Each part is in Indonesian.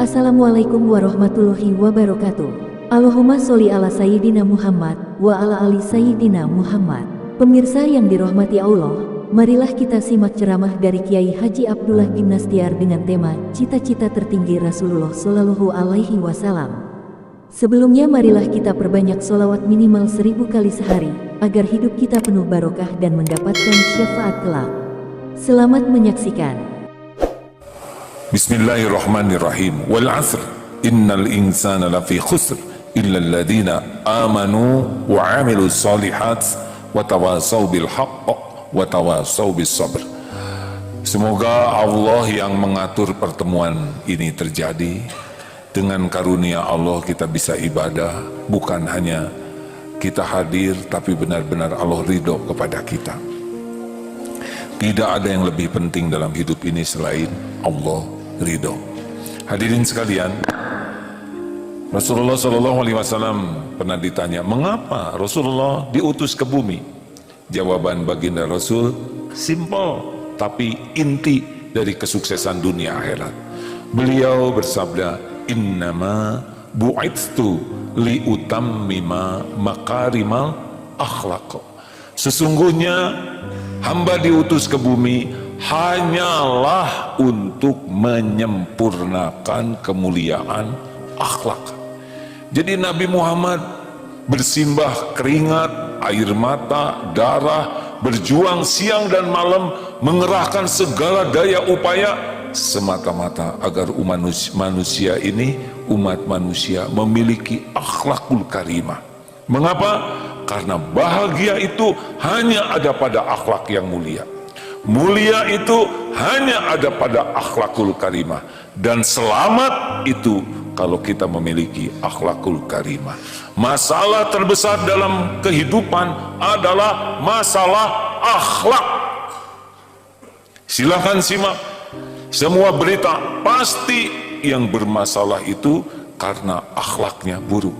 Assalamualaikum warahmatullahi wabarakatuh. Allahumma sholli ala Sayyidina Muhammad wa ala ali Sayyidina Muhammad. Pemirsa yang dirahmati Allah, marilah kita simak ceramah dari Kiai Haji Abdullah bin Nastiar dengan tema Cita-cita Tertinggi Rasulullah Shallallahu Alaihi Wasallam. Sebelumnya marilah kita perbanyak sholawat minimal 1000 kali sehari, agar hidup kita penuh barokah dan mendapatkan syafaat kelak. Selamat menyaksikan. Bismillahirrahmanirrahim. Wal 'asr innal insana lafi khusr illa alladhina amanu wa 'amilus shalihat wa tawasaw bil haqq wa tawasaw bis sabr. Semoga Allah yang mengatur pertemuan ini terjadi. Dengan karunia Allah kita bisa ibadah, bukan hanya kita hadir tapi benar-benar Allah ridho kepada kita. Tidak ada yang lebih penting dalam hidup ini selain Allah ridho. Hadirin sekalian, Rasulullah SAW pernah ditanya, mengapa Rasulullah diutus ke bumi? Jawaban baginda Rasul simpel tapi inti dari kesuksesan dunia akhirat. Beliau bersabda, innama bu'itstu liutammima makarimal akhlaq. Sesungguhnya hamba diutus ke bumi hanyalah untuk menyempurnakan kemuliaan akhlak. Jadi Nabi Muhammad bersimbah keringat, air mata, darah, berjuang siang dan malam, mengerahkan segala daya upaya semata-mata agar umat manusia ini, umat manusia memiliki akhlakul karimah. Mengapa? Karena bahagia itu hanya ada pada akhlak yang mulia. Mulia itu hanya ada pada akhlakul karimah. Dan selamat itu kalau kita memiliki akhlakul karimah. Masalah terbesar dalam kehidupan adalah masalah akhlak. Silakan simak. Semua berita pasti yang bermasalah itu karena akhlaknya buruk.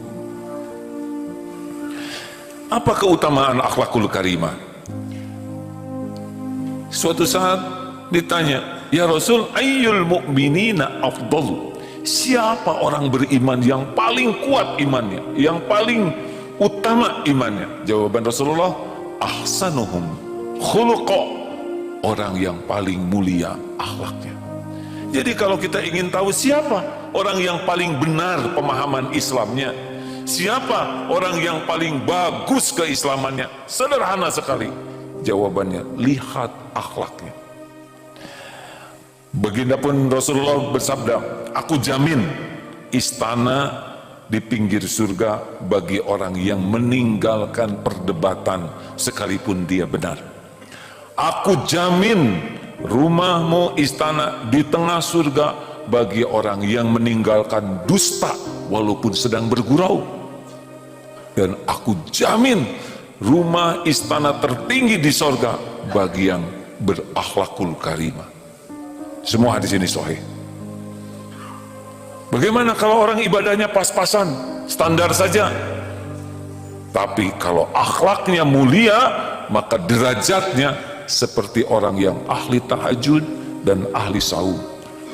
Apa keutamaan akhlakul karimah? Suatu saat ditanya, ya Rasul, ayyul mu'minina afdal? Siapa orang beriman yang paling kuat imannya, yang paling utama imannya? Jawaban Rasulullah, ahsanuhum khuluqa, orang yang paling mulia akhlaknya. Jadi kalau kita ingin tahu siapa orang yang paling benar pemahaman Islamnya, siapa orang yang paling bagus keislamannya, sederhana sekali. Jawabannya, lihat akhlaknya. Baginda pun Rasulullah bersabda, aku jamin istana di pinggir surga bagi orang yang meninggalkan perdebatan sekalipun dia benar. Aku jamin rumahmu istana di tengah surga bagi orang yang meninggalkan dusta walaupun sedang bergurau. Dan aku jamin rumah istana tertinggi di surga bagi yang berakhlakul karimah. Semua hadis ini sahih. Bagaimana kalau orang ibadahnya pas-pasan, standar saja? Tapi kalau akhlaknya mulia, maka derajatnya seperti orang yang ahli tahajud dan ahli saum.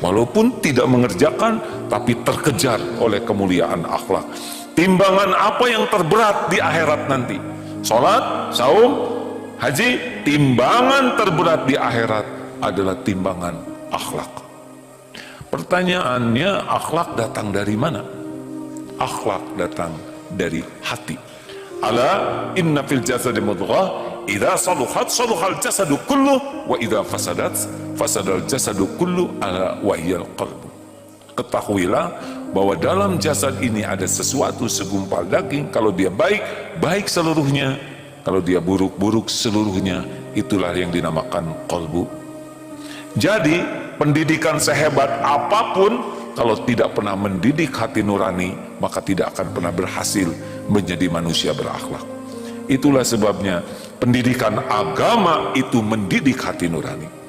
Walaupun tidak mengerjakan, tapi terkejar oleh kemuliaan akhlak. Timbangan apa yang terberat di akhirat nanti? Salat, saum, haji. Timbangan terberat di akhirat adalah timbangan akhlak. Pertanyaannya, akhlak datang dari mana? Akhlak datang dari hati. Ala inna fil jasadi mudghah idza saluhat saluhal jasadu kullu wa idza fasadat fasadal jasadu kullu ala wa hiyal qalbu. Ketahuilah bahwa dalam jasad ini ada sesuatu segumpal daging. Kalau dia baik, baik seluruhnya. Kalau dia buruk, buruk seluruhnya. Itulah yang dinamakan qalbu. Jadi pendidikan sehebat apapun, kalau tidak pernah mendidik hati nurani, maka tidak akan pernah berhasil menjadi manusia berakhlak. Itulah sebabnya pendidikan agama itu mendidik hati nurani.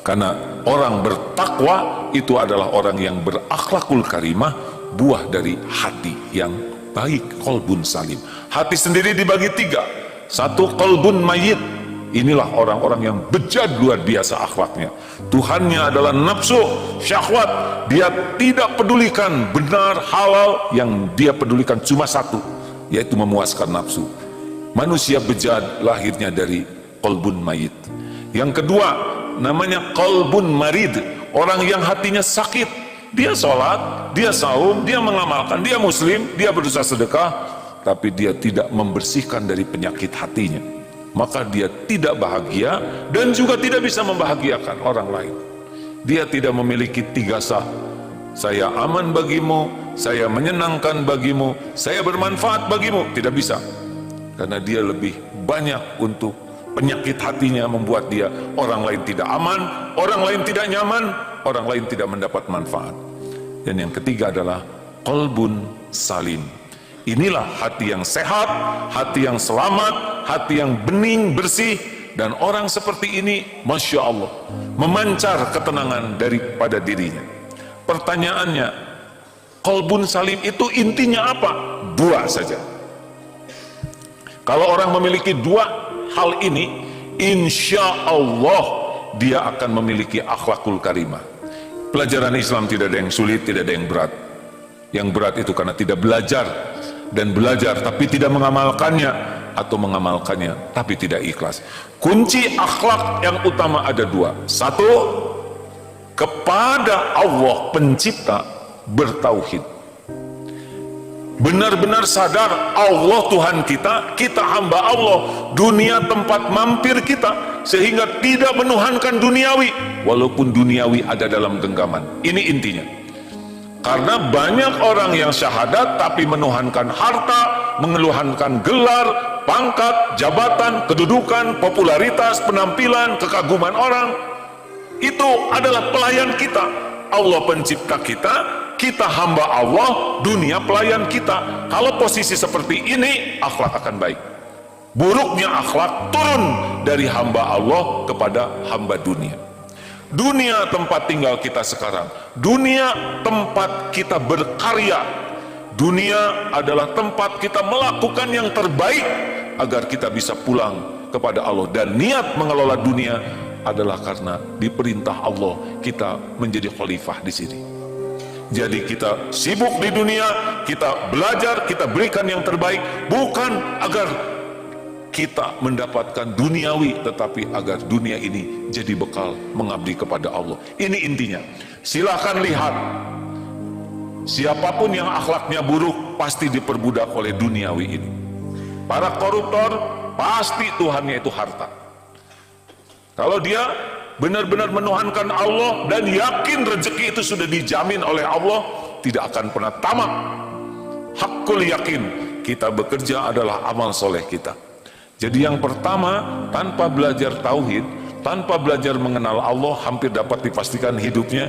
Karena orang bertakwa itu adalah orang yang berakhlakul karimah, buah dari hati yang baik, qalbun salim. Hati sendiri dibagi tiga. Satu qalbun mayit, Inilah orang-orang yang bejat luar biasa akhlaknya. Tuhannya adalah nafsu, syahwat. Dia tidak pedulikan benar, halal. Yang dia pedulikan cuma satu, yaitu memuaskan nafsu. Manusia bejat lahirnya dari qalbun mayit. Yang kedua, namanya qalbun marid, orang yang hatinya sakit. Dia sholat, dia saum, dia mengamalkan, dia muslim, dia berusaha sedekah, tapi dia tidak membersihkan dari penyakit hatinya. Maka dia tidak bahagia dan juga tidak bisa membahagiakan orang lain. Dia tidak memiliki 3 sah. Saya aman bagimu, saya menyenangkan bagimu, saya bermanfaat bagimu. Tidak bisa. Karena dia lebih banyak untuk penyakit hatinya, membuat dia orang lain tidak aman, orang lain tidak nyaman, orang lain tidak mendapat manfaat. Dan yang ketiga adalah qalbun salim. Inilah hati yang sehat, hati yang selamat, hati yang bening, bersih. Dan orang seperti ini, Masya Allah, memancar ketenangan daripada dirinya. Pertanyaannya, qalbun salim itu intinya apa? 2 saja. Kalau orang memiliki 2 hal ini, insya Allah dia akan memiliki akhlakul karimah. Pelajaran Islam tidak ada yang sulit, tidak ada yang berat. Yang berat itu karena tidak belajar, dan belajar tapi tidak mengamalkannya, atau mengamalkannya tapi tidak ikhlas. Kunci akhlak yang utama ada 2. 1, kepada Allah pencipta bertauhid. Benar-benar sadar Allah Tuhan kita, kita hamba Allah, dunia tempat mampir kita, sehingga tidak menuhankan duniawi, walaupun duniawi ada dalam genggaman. Ini intinya. Karena banyak orang yang syahadat tapi menuhankan harta, mengeluhankan gelar, pangkat, jabatan, kedudukan, popularitas, penampilan, kekaguman orang. Itu adalah pelayan kita. Allah pencipta kita, kita hamba Allah, dunia pelayan kita. Kalau posisi seperti ini, akhlak akan baik. Buruknya akhlak turun dari hamba Allah kepada hamba dunia. Dunia tempat tinggal kita sekarang, dunia tempat kita berkarya, dunia adalah tempat kita melakukan yang terbaik agar kita bisa pulang kepada Allah. Dan niat mengelola dunia adalah karena diperintah Allah kita menjadi khalifah di sini. Jadi kita sibuk di dunia, kita belajar, kita berikan yang terbaik, bukan agar kita mendapatkan duniawi, tetapi agar dunia ini jadi bekal mengabdi kepada Allah. Ini intinya. Silakan lihat, siapapun yang akhlaknya buruk pasti diperbudak oleh duniawi ini. Para koruptor pasti Tuhannya itu harta. Kalau dia benar-benar menuhankan Allah dan yakin rezeki itu sudah dijamin oleh Allah, tidak akan pernah tamak. Hakul yakin, kita bekerja adalah amal soleh kita. Jadi yang pertama, tanpa belajar tauhid, tanpa belajar mengenal Allah, hampir dapat dipastikan hidupnya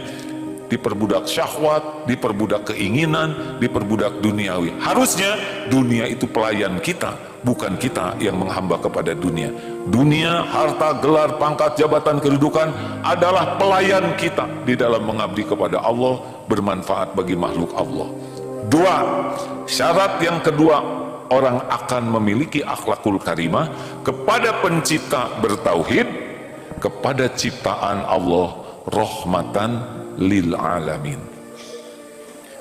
diperbudak syahwat, diperbudak keinginan, diperbudak duniawi. Harusnya dunia itu pelayan kita, bukan kita yang menghamba kepada dunia. Dunia, harta, gelar, pangkat, jabatan, kedudukan adalah pelayan kita di dalam mengabdi kepada Allah, bermanfaat bagi makhluk Allah. 2, syarat yang kedua, orang akan memiliki akhlakul karimah kepada pencipta bertauhid, kepada ciptaan Allah rahmatan lil alamin.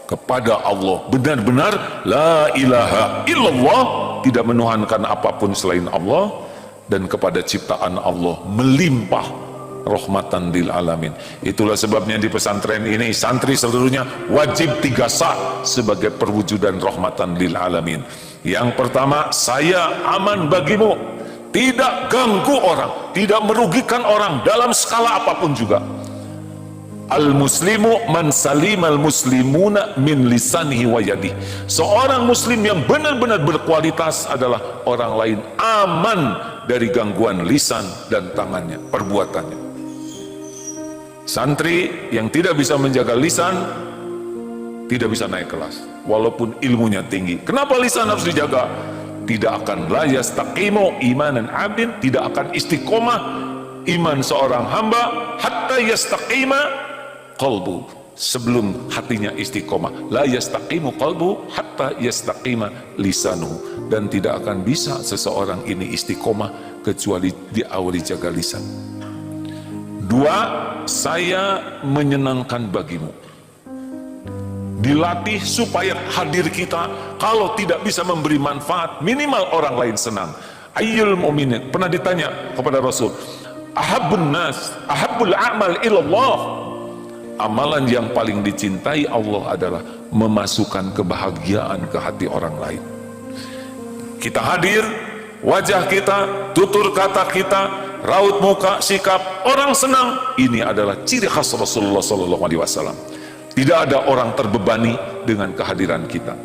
Kepada Allah benar-benar la ilaha illallah, tidak menuhankan apapun selain Allah, dan kepada ciptaan Allah melimpah rahmatan lil alamin. Itulah sebabnya di pesantren ini santri seluruhnya wajib 3 sah sebagai perwujudan rahmatan lil alamin. Yang pertama, saya aman bagimu, tidak ganggu orang, tidak merugikan orang dalam skala apapun juga. Al-muslimu man salimal muslimuna min lisanihi wa yadihi. Seorang muslim yang benar-benar berkualitas adalah orang lain aman dari gangguan lisan dan tangannya, perbuatannya. Santri yang tidak bisa menjaga lisan tidak bisa naik kelas walaupun ilmunya tinggi. Kenapa lisan harus dijaga? Tidak akan la yastaqimu imanan abdin, tidak akan istiqomah iman seorang hamba hatta yastaqima qalbu, sebelum hatinya istiqomah. La yastaqimu qalbu hatta yastaqima lisanuhu. dan tidak akan bisa seseorang ini istiqomah kecuali diawali jaga lisan. 2, saya menyenangkan bagimu. Dilatih supaya hadir kita, kalau tidak bisa memberi manfaat, minimal orang lain senang. Ayyul mu'minin, pernah ditanya kepada Rasul, ahabbun nas, ahabbul a'mal ilallah. Amalan yang paling dicintai Allah adalah memasukkan kebahagiaan ke hati orang lain. Kita hadir, wajah kita, tutur kata kita, raut muka, sikap, orang senang. Ini adalah ciri khas Rasulullah SAW. Tidak ada orang terbebani dengan kehadiran kita.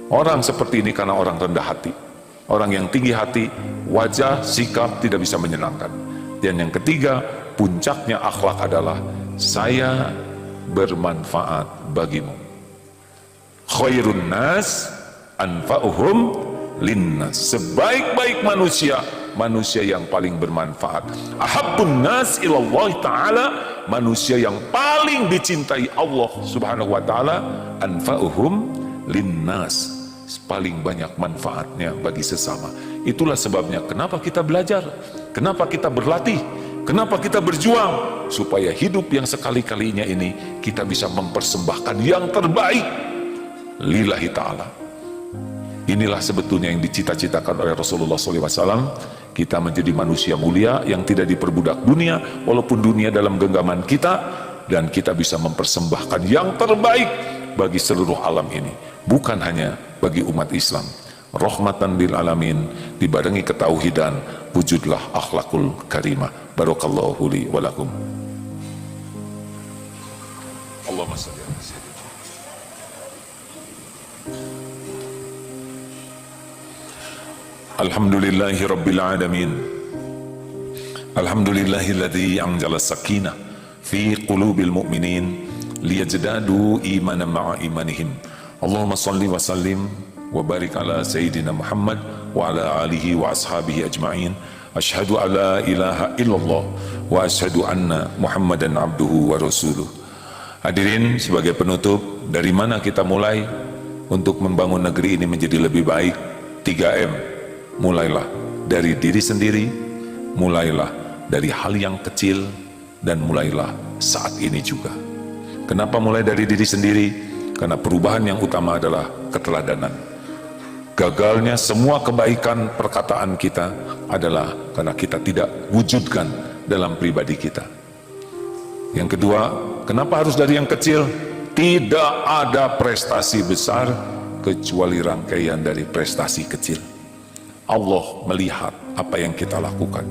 Orang seperti ini karena orang rendah hati. Orang yang tinggi hati, wajah, sikap tidak bisa menyenangkan. Dan yang ketiga, puncaknya akhlak adalah saya bermanfaat bagimu. Khairun nas anfa'uhum linnas. Sebaik-baik manusia, manusia yang paling bermanfaat. Ahabbun nas ilallah ta'ala, manusia yang paling dicintai Allah subhanahu wa ta'ala, anfa'uhum linnas, paling banyak manfaatnya bagi sesama. Itulah sebabnya kenapa kita belajar, kenapa kita berlatih, kenapa kita berjuang, supaya hidup yang sekali-kalinya ini kita bisa mempersembahkan yang terbaik lillahi ta'ala. Inilah sebetulnya yang dicita-citakan oleh Rasulullah SAW. Kita menjadi manusia mulia yang tidak diperbudak dunia, walaupun dunia dalam genggaman kita, dan kita bisa mempersembahkan yang terbaik bagi seluruh alam ini, bukan hanya bagi umat Islam. Rahmatan lil alamin, dibarengi ketauhidan, wujudlah akhlakul karimah. Barakallahu li wa lakum. Allahumma shalli ala sayyidina. Alhamdulillahi rabbil alamin. Alhamdulillahilladzi anzala sakinah fi qulubil mu'minin liyazdadu imanan ma'a imanihim. Allahumma shalli wa sallim wa barik ala sayyidina Muhammad wa ala alihi wa ashabihi ajma'in. Asyhadu an la ilaha illallah wa asyhadu anna Muhammadan abduhu wa rasuluh. Hadirin, sebagai penutup, dari mana kita mulai untuk membangun negeri ini menjadi lebih baik? 3M. Mulailah dari diri sendiri, mulailah dari hal yang kecil, dan mulailah saat ini juga. Kenapa mulai dari diri sendiri? Karena perubahan yang utama adalah keteladanan. Gagalnya semua kebaikan perkataan kita adalah karena kita tidak wujudkan dalam pribadi kita. Yang kedua, kenapa harus dari yang kecil? Tidak ada prestasi besar kecuali rangkaian dari prestasi kecil. Allah melihat apa yang kita lakukan.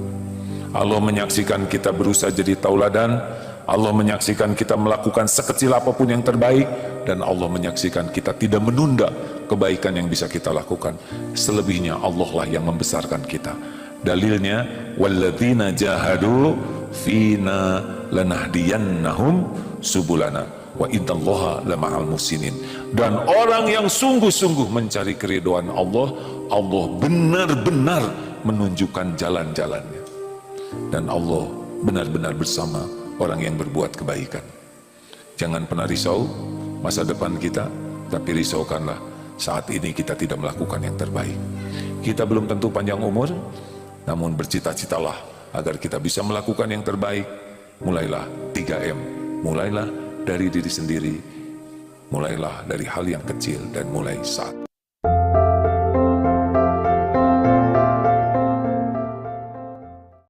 Allah menyaksikan kita berusaha jadi tauladan. Allah menyaksikan kita melakukan sekecil apapun yang terbaik, dan Allah menyaksikan kita tidak menunda kebaikan yang bisa kita lakukan. Selebihnya Allah lah yang membesarkan kita. Dalilnya, walladzina jahadu fina lanahdiyannahum subulana wa innallaha lama'al muhsinin. Dan orang yang sungguh-sungguh mencari keridhaan Allah, Allah benar-benar menunjukkan jalan-jalannya. Dan Allah benar-benar bersama orang yang berbuat kebaikan. Jangan pernah risau masa depan kita, tapi risaukanlah saat ini kita tidak melakukan yang terbaik. Kita belum tentu panjang umur, namun bercita-citalah agar kita bisa melakukan yang terbaik. Mulailah 3M, mulailah dari diri sendiri, mulailah dari hal yang kecil, dan mulai saat